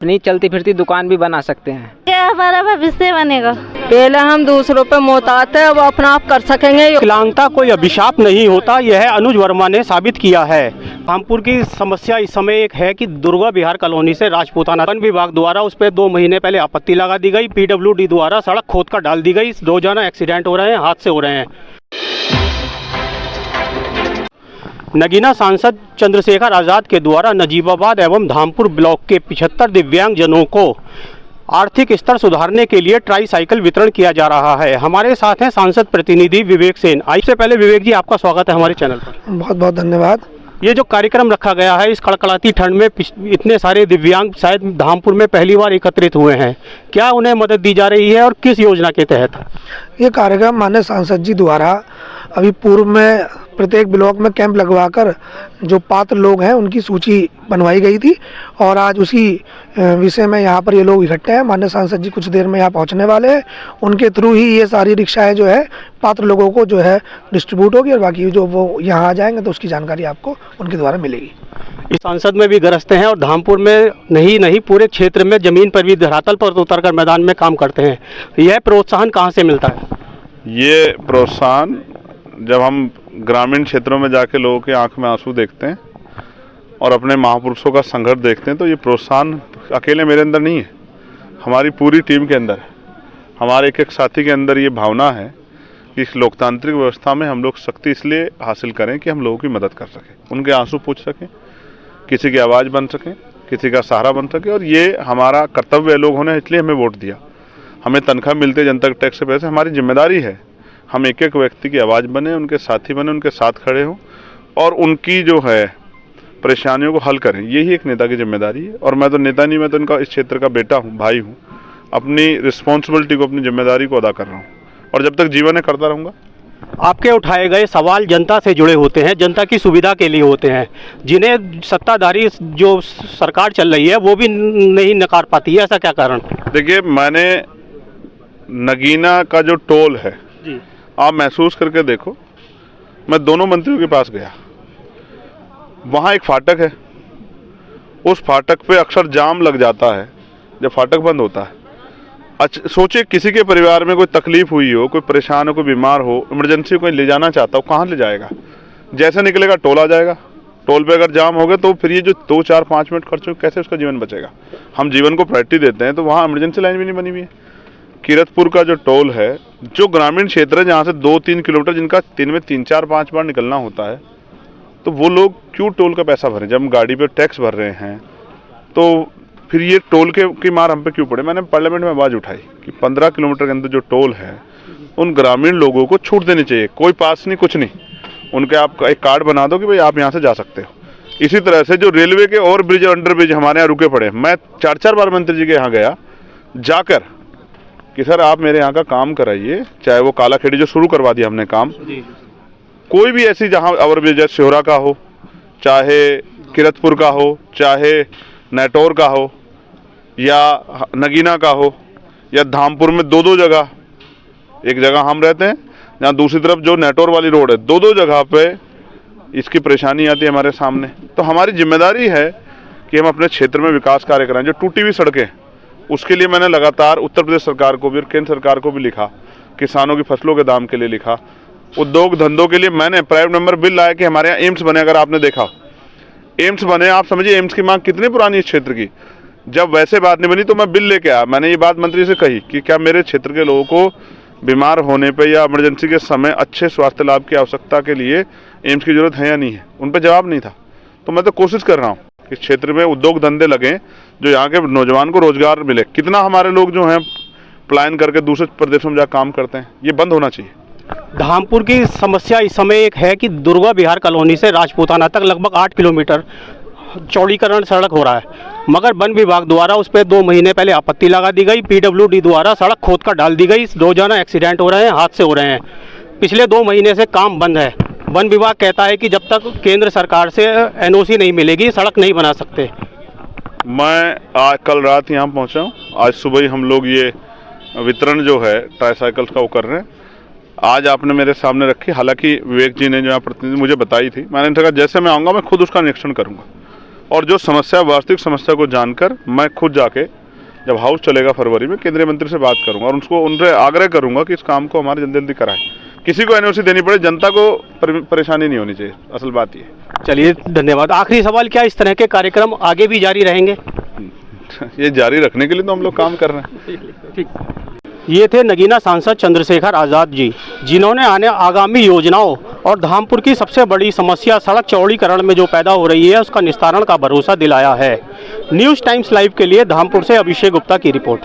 अपनी चलती फिरती दुकान भी बना सकते हैं। क्या हमारा भविष्य बनेगा। पहले हम दूसरों पे मोहतात थे, अब अपना आप कर सकेंगे। विकलांगता कोई अभिशाप नहीं होता, यह अनुज वर्मा ने साबित किया है। रामपुर की समस्या इस समय एक है कि दुर्गा विहार कॉलोनी से राजपूताना वन विभाग द्वारा उस पर 2 महीने पहले आपत्ति लगा दी गई। पीडब्ल्यूडी द्वारा सड़क खोद कर डाल दी गई। रोजाना एक्सीडेंट हो रहे हैं, हादसे हो रहे हैं। नगीना सांसद चंद्रशेखर आज़ाद के द्वारा नजीबाबाद एवं धामपुर ब्लॉक के 75 दिव्यांगजनों को आर्थिक स्तर सुधारने के लिए ट्राई साइकिल वितरण किया जा रहा है। हमारे साथ हैं सांसद प्रतिनिधि विवेक सेन। इससे पहले विवेक जी, आपका स्वागत है हमारे चैनल पर। बहुत बहुत धन्यवाद। ये जो कार्यक्रम रखा गया है, इस कड़कड़ाती ठंड में इतने सारे दिव्यांग शायद धामपुर में पहली बार एकत्रित हुए हैं, क्या उन्हें मदद दी जा रही है और किस योजना के तहत? ये कार्यक्रम माननीय सांसद जी द्वारा अभी पूर्व में प्रत्येक ब्लॉक में कैंप लगवाकर जो पात्र लोग हैं उनकी सूची बनवाई गई थी और आज उसी विषय में यहाँ पर ये लोग इकट्ठे हैं। माननीय सांसद जी कुछ देर में यहाँ पहुँचने वाले हैं। उनके थ्रू ही ये सारी रिक्शाएं जो है पात्र लोगों को जो है डिस्ट्रीब्यूट होगी और बाकी जो वो यहाँ आ जाएंगे तो उसकी जानकारी आपको उनके द्वारा मिलेगी। इस सांसद में भी ग्रस्त हैं और धामपुर में नहीं पूरे क्षेत्र में ज़मीन पर भी धरातल पर उतरकर मैदान में काम करते हैं। यह प्रोत्साहन कहाँ से मिलता है? ये प्रोत्साहन जब हम ग्रामीण क्षेत्रों में जाके लोगों के आंख में आंसू देखते हैं और अपने महापुरुषों का संघर्ष देखते हैं तो ये प्रोत्साहन अकेले मेरे अंदर नहीं है, हमारी पूरी टीम के अंदर है। हमारे एक एक साथी के अंदर ये भावना है कि इस लोकतांत्रिक व्यवस्था में हम लोग शक्ति इसलिए हासिल करें कि हम लोगों की मदद कर सकें, उनके आंसू पूछ सकें, किसी की आवाज़ बन सकें, किसी का सहारा बन सके। और ये हमारा कर्तव्य है, लोगों ने इसलिए हमें वोट दिया। हमें तनख्वाह मिलती है जनता के टैक्स से पैसे, हमारी जिम्मेदारी है हम एक एक व्यक्ति की आवाज़ बने, उनके साथी बने, उनके साथ खड़े हों और उनकी जो है परेशानियों को हल करें। यही एक नेता की जिम्मेदारी है। और मैं तो नेता नहीं, मैं तो इनका इस क्षेत्र का बेटा हूँ, भाई हूँ। अपनी रिस्पॉन्सिबिलिटी को, अपनी जिम्मेदारी को अदा कर रहा हूँ और जब तक जीवन है करता रहूँगा। आपके उठाए गए सवाल जनता से जुड़े होते हैं, जनता की सुविधा के लिए होते हैं, जिन्हें सत्ताधारी जो सरकार चल रही है वो भी नहीं नकार पाती है। ऐसा क्या कारण? देखिए, मैंने नगीना का जो टोल है जी, आप महसूस करके देखो। मैं दोनों मंत्रियों के पास गया, वहाँ एक फाटक है, उस फाटक पे अक्सर जाम लग जाता है जब फाटक बंद होता है। अच्छा सोचिए, किसी के परिवार में कोई तकलीफ हुई हो, कोई परेशान हो, कोई बीमार हो, इमरजेंसी कोई ले जाना चाहता हो, कहाँ ले जाएगा? जैसे निकलेगा टोल आ जाएगा। टोल पे अगर जाम हो गया तो फिर ये जो 2, 4, 5 मिनट खर्च हो, कैसे उसका जीवन बचेगा? हम जीवन को प्रायोरिटी देते हैं तो वहाँ इमरजेंसी लाइन भी नहीं बनी हुई है। कीरतपुर का जो टोल है, जो ग्रामीण क्षेत्र है जहाँ से 2-3 किलोमीटर, जिनका दिन में 3, 4, 5 बार निकलना होता है, तो वो लोग क्यों टोल का पैसा भरें? जब हम गाड़ी पे टैक्स भर रहे हैं तो फिर ये टोल की मार हम पे क्यों पड़े? मैंने पार्लियामेंट में आवाज़ उठाई कि 15 किलोमीटर के अंदर जो टोल है उन ग्रामीण लोगों को छूट देनी चाहिए। कोई पास नहीं, कुछ नहीं, उनके आप एक कार्ड बना दो कि भाई आप यहाँ से जा सकते हो। इसी तरह से जो रेलवे के ओवर ब्रिज और अंडर ब्रिज हमारे यहाँ रुके पड़े, मैं 4-4 बार मंत्री जी के यहाँ गया जाकर कि सर आप मेरे यहाँ का काम कराइए, चाहे वो कालाखेड़ी जो शुरू करवा दिया हमने काम, कोई भी ऐसी जहाँ ओवर ब्रिज, शिवरा का हो, चाहे कीरतपुर का हो, चाहे नेटौर का हो या नगीना का हो या धामपुर में 2-2 जगह, एक जगह हम रहते हैं जहाँ दूसरी तरफ जो नेटौर वाली रोड है, 2-2 जगह पे इसकी परेशानी आती है हमारे सामने। तो हमारी जिम्मेदारी है कि हम अपने क्षेत्र में विकास कार्य कराएं। जो टूटी हुई सड़कें, उसके लिए मैंने लगातार उत्तर प्रदेश सरकार को भी और केंद्र सरकार को भी लिखा, किसानों की फसलों के दाम के लिए लिखा, उद्योग धंधों के लिए मैंने प्राइवेट मेंबर बिल लाया कि हमारे यहाँ एम्स बने। अगर आपने देखा एम्स बने, आप समझिए एम्स की मांग कितनी पुरानी इस क्षेत्र की। जब वैसे बात नहीं बनी तो मैं बिल लेके आया। मैंने ये बात मंत्री से कही कि क्या मेरे क्षेत्र के लोगों को बीमार होने पे या इमरजेंसी के समय अच्छे स्वास्थ्य लाभ की आवश्यकता के लिए एम्स की जरूरत है या नहीं है? उन पर जवाब नहीं था। तो मैं तो कोशिश कर रहा हूँ कि क्षेत्र में उद्योग धंधे लगें, जो यहाँ के नौजवान को रोजगार मिले। कितना हमारे लोग जो हैं पलायन करके दूसरे प्रदेशों में जाकर काम करते हैं, ये बंद होना चाहिए। धामपुर की समस्या इस समय एक है कि दुर्गा विहार कॉलोनी से राजपूताना तक लगभग 8 किलोमीटर चौड़ीकरण सड़क हो रहा है, मगर वन विभाग द्वारा उस पर 2 महीने पहले आपत्ति लगा दी गई। पीडब्ल्यूडी द्वारा सड़क खोद कर डाल दी गई। रोजाना एक्सीडेंट हो रहे हैं, हादसे हो रहे हैं। पिछले 2 महीने से काम बंद है। वन विभाग कहता है कि जब तक केंद्र सरकार से एनओसी नहीं मिलेगी सड़क नहीं बना सकते। मैं कल रात यहाँ पहुँचा हूँ, आज सुबह ही हम लोग ये वितरण जो है ट्राईसाइकिल्स का वो कर रहे हैं। आज आपने मेरे सामने रखी, हालांकि विवेक जी ने जो यहाँ प्रतिनिधि मुझे बताई थी, मैंने कहा जैसे मैं आऊँगा मैं खुद उसका निरीक्षण करूँगा। और जो समस्या, वास्तविक समस्या को जानकर मैं खुद जाके, जब हाउस चलेगा फरवरी में, केंद्रीय मंत्री से बात करूंगा और उनसे आग्रह करूंगा कि इस काम को हमारे जल्दी जल्दी कराएं। किसी को एनओसी देनी पड़े, जनता को परेशानी नहीं होनी चाहिए, असल बात ये। चलिए, धन्यवाद। आखिरी सवाल, क्या इस तरह के कार्यक्रम आगे भी जारी रहेंगे? ये जारी रखने के लिए तो हम लोग काम कर रहे हैं। ठीक। ये थे नगीना सांसद चंद्रशेखर आज़ाद जी, जिन्होंने आगामी योजनाओं और धामपुर की सबसे बड़ी समस्या सड़क चौड़ीकरण में जो पैदा हो रही है उसका निस्तारण का भरोसा दिलाया है। न्यूज़ टाइम्स लाइव के लिए धामपुर से अभिषेक गुप्ता की रिपोर्ट।